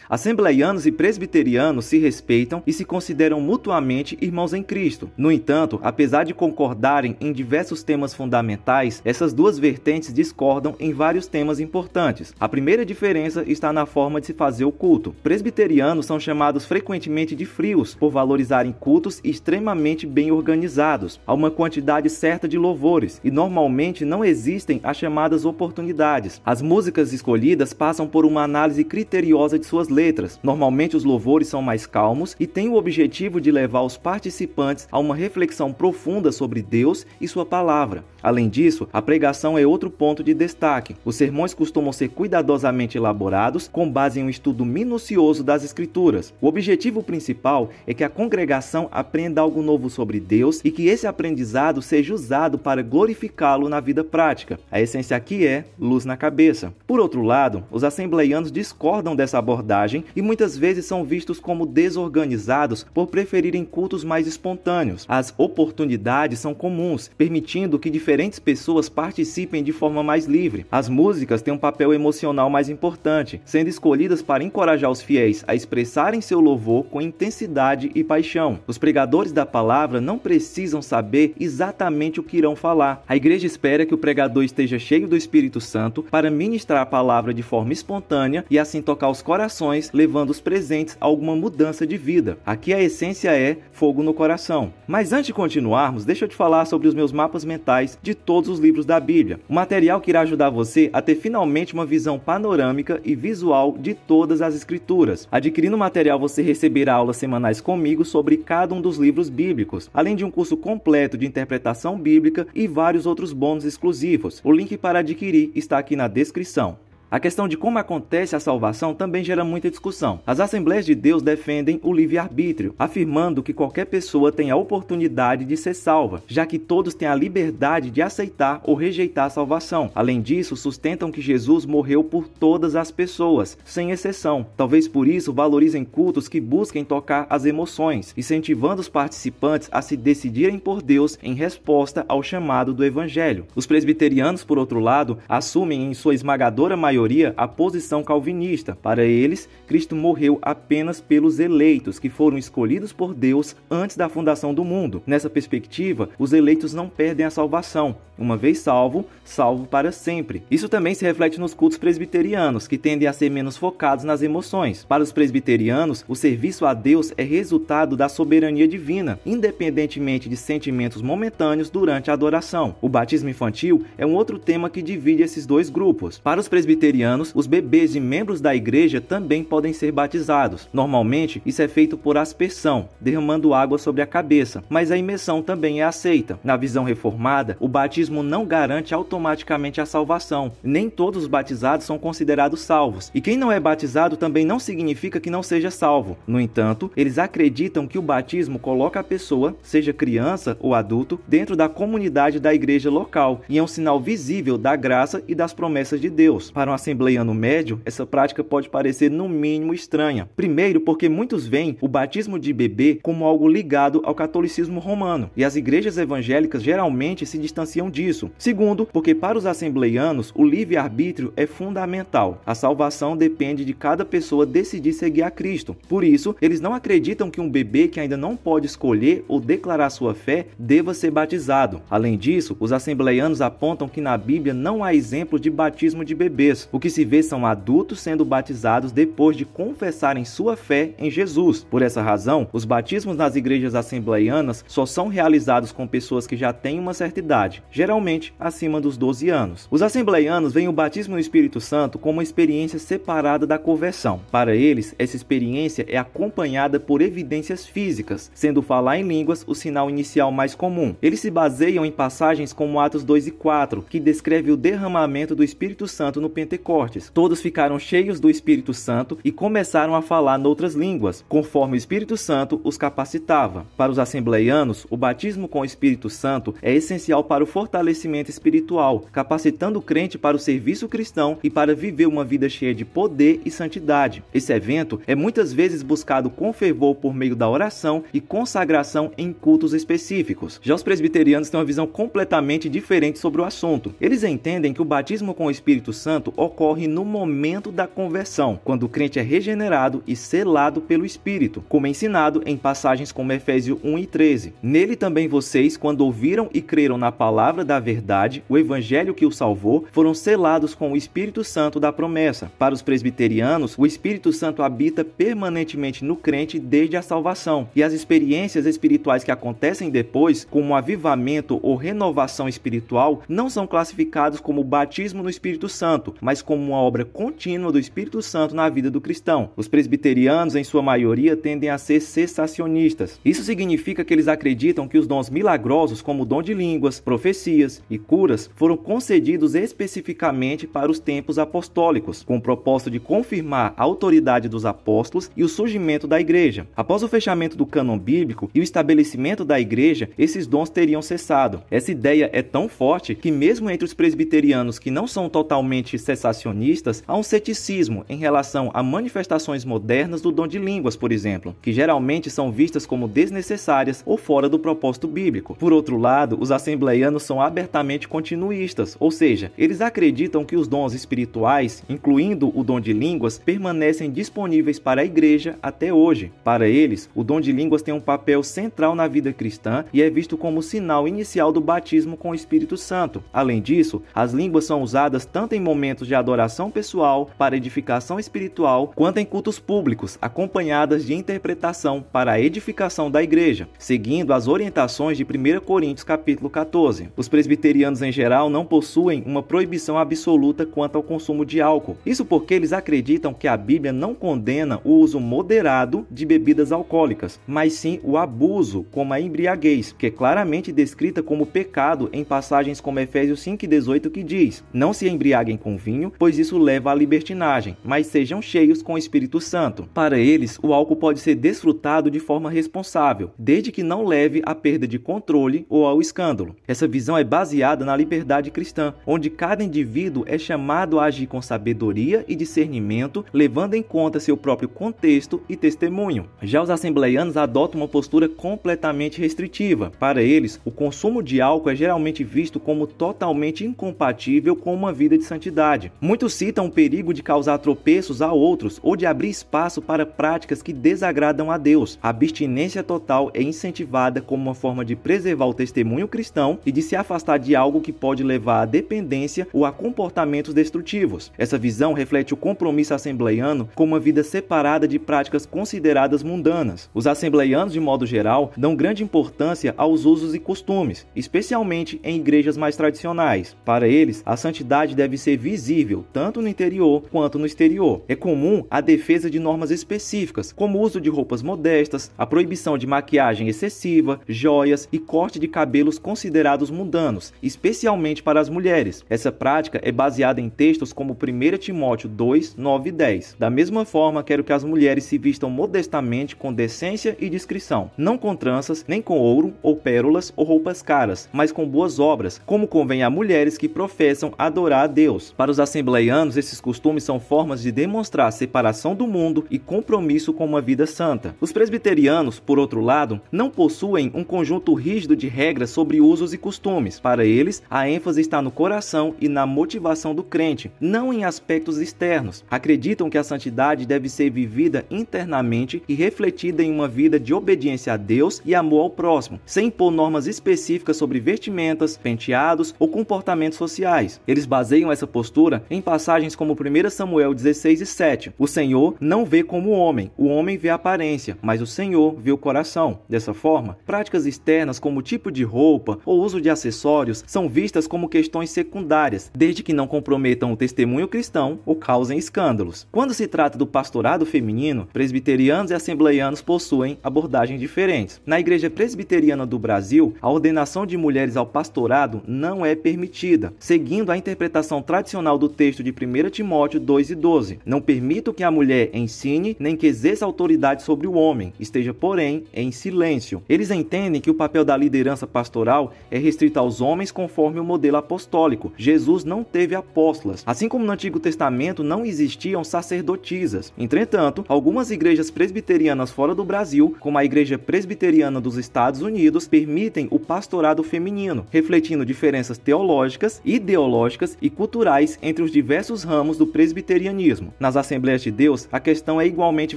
Assembleianos e presbiterianos se respeitam e se consideram mutuamente irmãos em Cristo. No entanto, apesar de concordarem em diversos temas fundamentais, essas duas vertentes discordam em vários temas importantes. A primeira diferença está na forma de se fazer o culto. Presbiterianos são chamados frequentemente de frios, por valorizarem cultos extremamente bem organizados, a uma quantidade certa de louvores, e normalmente não existem as chamadas oportunidades. As músicas escolhidas passam por uma análise criteriosa de suas letras. Normalmente os louvores são mais calmos e têm o objetivo de levar os participantes a uma reflexão profunda sobre Deus e sua palavra. Além disso, a pregação é outro ponto de destaque. Os sermões costumam ser cuidadosamente elaborados com base em um estudo minucioso das Escrituras. O objetivo principal é que a congregação aprenda algo novo sobre Deus e que esse aprendizado seja usado para glorificá-lo na vida prática. A essência aqui é luz na cabeça. Por outro lado, os assembleianos discordam dessa abordagem e muitas vezes são vistos como desorganizados por preferirem cultos mais espontâneos. As oportunidades são comuns, permitindo que diferentes pessoas participem de forma mais livre. As músicas têm um papel emocional mais importante, sendo escolhidas para encorajar os fiéis a expressarem seu louvor com intensidade e paixão. Os pregadores da palavra não precisam saber exatamente o que irão falar. A igreja espera que o pregador esteja cheio do Espírito Santo para ministrar a palavra de forma espontânea e assim tocar os corações, levando os presentes a alguma mudança de vida. Aqui a essência é fogo no coração. Mas antes de continuarmos, deixa eu te falar sobre os meus mapas mentais de todos os livros da Bíblia. Um material que irá ajudar você a ter finalmente uma visão panorâmica e visual de todas as Escrituras. Adquirindo o material, você receberá aulas semanais comigo sobre cada um dos livros bíblicos, além de um curso completo de interpretação bíblica e vários outros bônus exclusivos. O link para adquirir está aqui na descrição. A questão de como acontece a salvação também gera muita discussão. As Assembleias de Deus defendem o livre-arbítrio, afirmando que qualquer pessoa tem a oportunidade de ser salva, já que todos têm a liberdade de aceitar ou rejeitar a salvação. Além disso, sustentam que Jesus morreu por todas as pessoas, sem exceção. Talvez por isso valorizem cultos que busquem tocar as emoções, incentivando os participantes a se decidirem por Deus em resposta ao chamado do Evangelho. Os presbiterianos, por outro lado, assumem em sua esmagadora maioria a posição calvinista. Para eles, Cristo morreu apenas pelos eleitos, que foram escolhidos por Deus antes da fundação do mundo. Nessa perspectiva, os eleitos não perdem a salvação. Uma vez salvo, salvo para sempre. Isso também se reflete nos cultos presbiterianos, que tendem a ser menos focados nas emoções. Para os presbiterianos, o serviço a Deus é resultado da soberania divina, independentemente de sentimentos momentâneos durante a adoração. O batismo infantil é um outro tema que divide esses dois grupos. Para os presbiterianos, os bebês de membros da igreja também podem ser batizados. Normalmente, isso é feito por aspersão, derramando água sobre a cabeça, mas a imersão também é aceita. Na visão reformada, o batismo não garante automaticamente a salvação. Nem todos os batizados são considerados salvos, e quem não é batizado também não significa que não seja salvo. No entanto, eles acreditam que o batismo coloca a pessoa, seja criança ou adulto, dentro da comunidade da igreja local, e é um sinal visível da graça e das promessas de Deus. Para um assembleiano médio, essa prática pode parecer no mínimo estranha. Primeiro, porque muitos veem o batismo de bebê como algo ligado ao catolicismo romano, e as igrejas evangélicas geralmente se distanciam disso. Segundo, porque para os assembleianos, o livre-arbítrio é fundamental. A salvação depende de cada pessoa decidir seguir a Cristo. Por isso, eles não acreditam que um bebê que ainda não pode escolher ou declarar sua fé deva ser batizado. Além disso, os assembleianos apontam que na Bíblia não há exemplo de batismo de bebês. O que se vê são adultos sendo batizados depois de confessarem sua fé em Jesus. Por essa razão, os batismos nas igrejas assembleianas só são realizados com pessoas que já têm uma certa idade, geralmente acima dos 12 anos. Os assembleianos veem o batismo no Espírito Santo como uma experiência separada da conversão. Para eles, essa experiência é acompanhada por evidências físicas, sendo falar em línguas o sinal inicial mais comum. Eles se baseiam em passagens como Atos 2 e 4, que descreve o derramamento do Espírito Santo no Pentecostes. Todos ficaram cheios do Espírito Santo e começaram a falar noutras línguas, conforme o Espírito Santo os capacitava. Para os assembleianos, o batismo com o Espírito Santo é essencial para o fortalecimento espiritual, capacitando o crente para o serviço cristão e para viver uma vida cheia de poder e santidade. Esse evento é muitas vezes buscado com fervor por meio da oração e consagração em cultos específicos. Já os presbiterianos têm uma visão completamente diferente sobre o assunto. Eles entendem que o batismo com o Espírito Santo ocorre no momento da conversão, quando o crente é regenerado e selado pelo Espírito, como ensinado em passagens como Efésios 1 e 13. Nele também vocês, quando ouviram e creram na palavra da verdade, o evangelho que o salvou, foram selados com o Espírito Santo da promessa. Para os presbiterianos, o Espírito Santo habita permanentemente no crente desde a salvação, e as experiências espirituais que acontecem depois, como avivamento ou renovação espiritual, não são classificados como batismo no Espírito Santo, mas como uma obra contínua do Espírito Santo na vida do cristão. Os presbiterianos, em sua maioria, tendem a ser cessacionistas. Isso significa que eles acreditam que os dons milagrosos, como o dom de línguas, profecias e curas, foram concedidos especificamente para os tempos apostólicos, com o propósito de confirmar a autoridade dos apóstolos e o surgimento da igreja. Após o fechamento do cânon bíblico e o estabelecimento da igreja, esses dons teriam cessado. Essa ideia é tão forte que mesmo entre os presbiterianos que não são totalmente cessacionistas, há um ceticismo em relação a manifestações modernas do dom de línguas, por exemplo, que geralmente são vistas como desnecessárias ou fora do propósito bíblico. Por outro lado, os assembleianos são abertamente continuistas, ou seja, eles acreditam que os dons espirituais, incluindo o dom de línguas, permanecem disponíveis para a igreja até hoje. Para eles, o dom de línguas tem um papel central na vida cristã e é visto como sinal inicial do batismo com o Espírito Santo. Além disso, as línguas são usadas tanto em momentos de adoração pessoal, para edificação espiritual, quanto em cultos públicos, acompanhadas de interpretação para a edificação da igreja, seguindo as orientações de 1 Coríntios capítulo 14. Os presbiterianos em geral não possuem uma proibição absoluta quanto ao consumo de álcool. Isso porque eles acreditam que a Bíblia não condena o uso moderado de bebidas alcoólicas, mas sim o abuso, como a embriaguez, que é claramente descrita como pecado em passagens como Efésios 5:18, que diz: "Não se embriaguem com vinho, pois isso leva à libertinagem, mas sejam cheios com o Espírito Santo." Para eles, o álcool pode ser desfrutado de forma responsável, desde que não leve à perda de controle ou ao escândalo. Essa visão é baseada na liberdade cristã, onde cada indivíduo é chamado a agir com sabedoria e discernimento, levando em conta seu próprio contexto e testemunho. Já os assembleianos adotam uma postura completamente restritiva. Para eles, o consumo de álcool é geralmente visto como totalmente incompatível com uma vida de santidade. Muitos citam o perigo de causar tropeços a outros ou de abrir espaço para práticas que desagradam a Deus. A abstinência total é incentivada como uma forma de preservar o testemunho cristão e de se afastar de algo que pode levar à dependência ou a comportamentos destrutivos. Essa visão reflete o compromisso assembleiano com uma vida separada de práticas consideradas mundanas. Os assembleianos, de modo geral, dão grande importância aos usos e costumes, especialmente em igrejas mais tradicionais. Para eles, a santidade deve ser visível tanto no interior quanto no exterior. É comum a defesa de normas específicas, como o uso de roupas modestas, a proibição de maquiagem excessiva, joias e corte de cabelos considerados mundanos, especialmente para as mulheres. Essa prática é baseada em textos como 1 Timóteo 2, 9 e 10. Da mesma forma, quero que as mulheres se vistam modestamente com decência e discrição, não com tranças, nem com ouro ou pérolas ou roupas caras, mas com boas obras, como convém a mulheres que professam adorar a Deus. Para os assembleianos, esses costumes são formas de demonstrar separação do mundo e compromisso com uma vida santa. Os presbiterianos, por outro lado, não possuem um conjunto rígido de regras sobre usos e costumes. Para eles, a ênfase está no coração e na motivação do crente, não em aspectos externos. Acreditam que a santidade deve ser vivida internamente e refletida em uma vida de obediência a Deus e amor ao próximo, sem impor normas específicas sobre vestimentas, penteados ou comportamentos sociais. Eles baseiam essa postura em passagens como 1 Samuel 16 e 7. O Senhor não vê como o homem vê a aparência, mas o Senhor vê o coração. Dessa forma, práticas externas como o tipo de roupa ou uso de acessórios são vistas como questões secundárias, desde que não comprometam o testemunho cristão ou causem escândalos. Quando se trata do pastorado feminino, presbiterianos e assembleianos possuem abordagens diferentes. Na Igreja Presbiteriana do Brasil, a ordenação de mulheres ao pastorado não é permitida, seguindo a interpretação tradicional do texto de 1 Timóteo 2 e 12. Não permito que a mulher ensine nem que exerça autoridade sobre o homem, esteja, porém, em silêncio. Eles entendem que o papel da liderança pastoral é restrito aos homens conforme o modelo apostólico. Jesus não teve apóstolas, assim como no Antigo Testamento não existiam sacerdotisas. Entretanto, algumas igrejas presbiterianas fora do Brasil, como a Igreja Presbiteriana dos Estados Unidos, permitem o pastorado feminino, refletindo diferenças teológicas, ideológicas e culturais entre os diversos ramos do presbiterianismo. Nas Assembleias de Deus, a questão é igualmente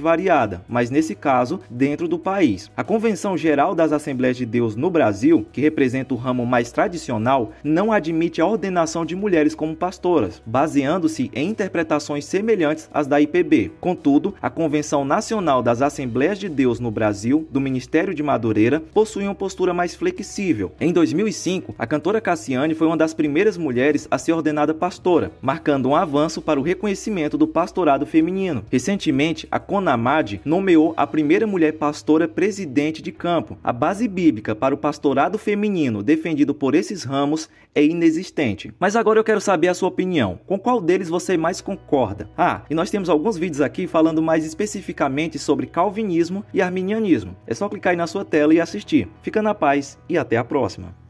variada, mas nesse caso, dentro do país. A Convenção Geral das Assembleias de Deus no Brasil, que representa o ramo mais tradicional, não admite a ordenação de mulheres como pastoras, baseando-se em interpretações semelhantes às da IPB. Contudo, a Convenção Nacional das Assembleias de Deus no Brasil, do Ministério de Madureira, possui uma postura mais flexível. Em 2005, a cantora Cassiane foi uma das primeiras mulheres a ser ordenada pastora, marcando um avanço para o reconhecimento do pastorado feminino. Recentemente, a CONAMAD nomeou a primeira mulher pastora presidente de campo. A base bíblica para o pastorado feminino defendido por esses ramos é inexistente. Mas agora eu quero saber a sua opinião. Com qual deles você mais concorda? E nós temos alguns vídeos aqui falando mais especificamente sobre calvinismo e arminianismo. É só clicar aí na sua tela e assistir. Fica na paz e até a próxima.